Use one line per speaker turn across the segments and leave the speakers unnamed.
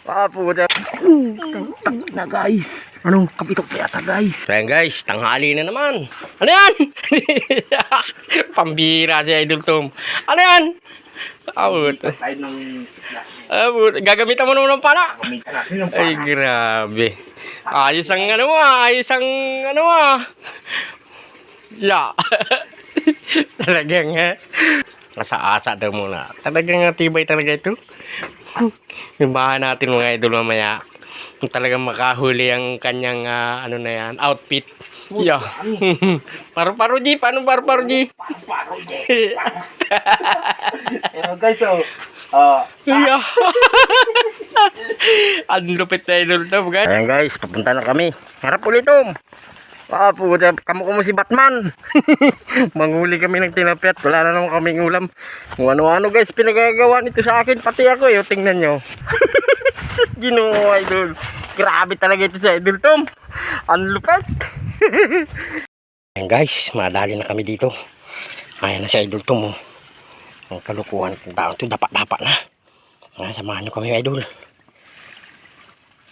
Puta. Na guys. Anong kapitok pa yata guys? So yan guys, tanghali na naman. Ano yan? Pambira si Idol Tom. Ano yan? Gagamitan mo naman ng pala. Ay grabe. Ayos ang ano mo ah. Ayos ang ano mo ah. Yeah. Talagang nasa-asa daw muna. Talagang tibay talaga ito. Imbahan natin mga idol mamaya. Kung talagang makahuli ang kanyang ano na yan, outfit. Yeah. Paru-paro G. Paano paru-paro G?
Guys, so
yeah. Ang lupit na idol to guys. Ayan guys, papunta na kami. Harap ulit Tom. Puta, kamu si Batman. Manghuli kami ng tilapia at wala na naman kaming ulam. Kung ano-ano guys, pinagagawa nito sa akin. Pati ako tingnan nyo. Ginoo idol. Grabe talaga ito sa Idol Tom. Ang lupit. Ayan guys, madali na kami dito. Ayan na si Idol Tom. Ang kalukuhan ng taon ito, dapat-dapat na. Samahan nyo kami idol.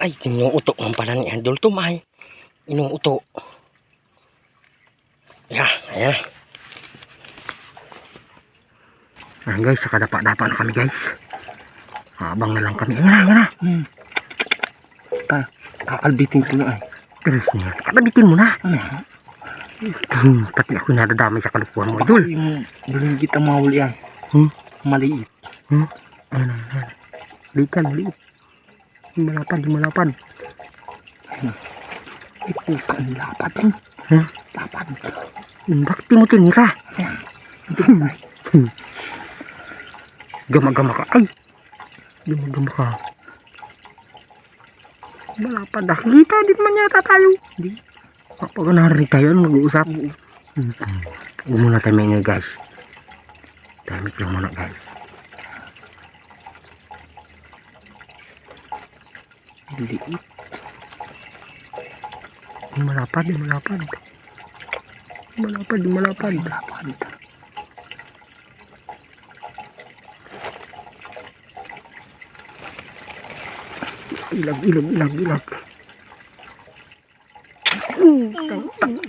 Ay, inuutok man pala ni Idol Tom ay. Inuutok. Yeah, ayan. Ayan guys, saka dapat-dapat na kami guys. Abang na lang kami. Ayan na.
kakalbitin ko na ay.
Teres niya. Kakalbitin mo na. Pati ako nadadamay sa kalukuhan mo idol.
Doon kita mahuli yan. Maliit.
Ayan. Maliit. Malapad.
Ipukan lapad. Lapad.
Bakit mo tinira? Gama-gama ka. Ay. Gama-gama ka. Malapad. Nakikita din man yata tayo. Hindi. Kapag narinig tayo, nag-uusap. Huwag muna tayo maingay guys. Damit lang muna guys.
Liit.
Malapad. Ilag.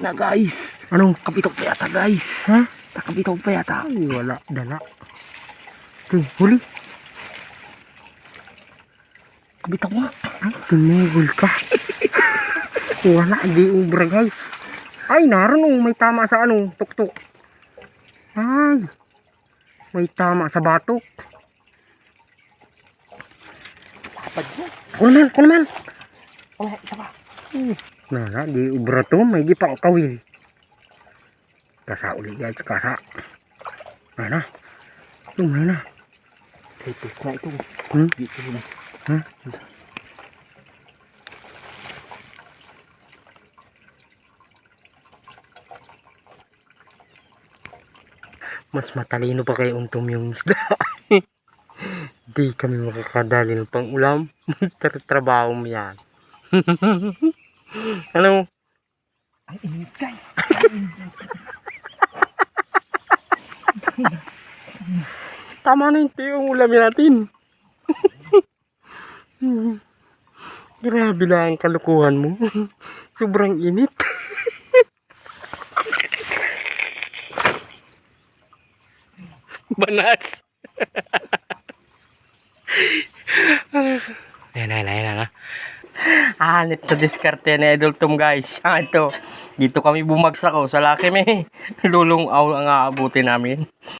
Na guys.
Anong?
Kapitok pa yata guys.
Ha?
Kapitok pa yata.
Ay, wala. Dala. Huli.
Kapitok nga.
Tumigol ka. Wala. Di ubra guys. Ay, naroon may tama sa tuktok. Ay. May tama sa batok. Ako naman.
Oh, isa pa.
Nala, di ubra to. May gipang kawil. Kasa uli guys. Kasa. May na.
Tapos na ito. Dito na.
Mas matalino pa kay Untom yung isda. Di kami makakadali ng pang-ulam. Trabaho mo yan. Ano?
Ang init guys.
Tama na yung ulamin natin. Grabe lang ang kalukuhan mo. Sobrang init. Banas. Ayan. Hanip sa diskarte na Idol Tom guys. Ito. Dito kami bumagsak sa laki may lulong ang aabutin namin.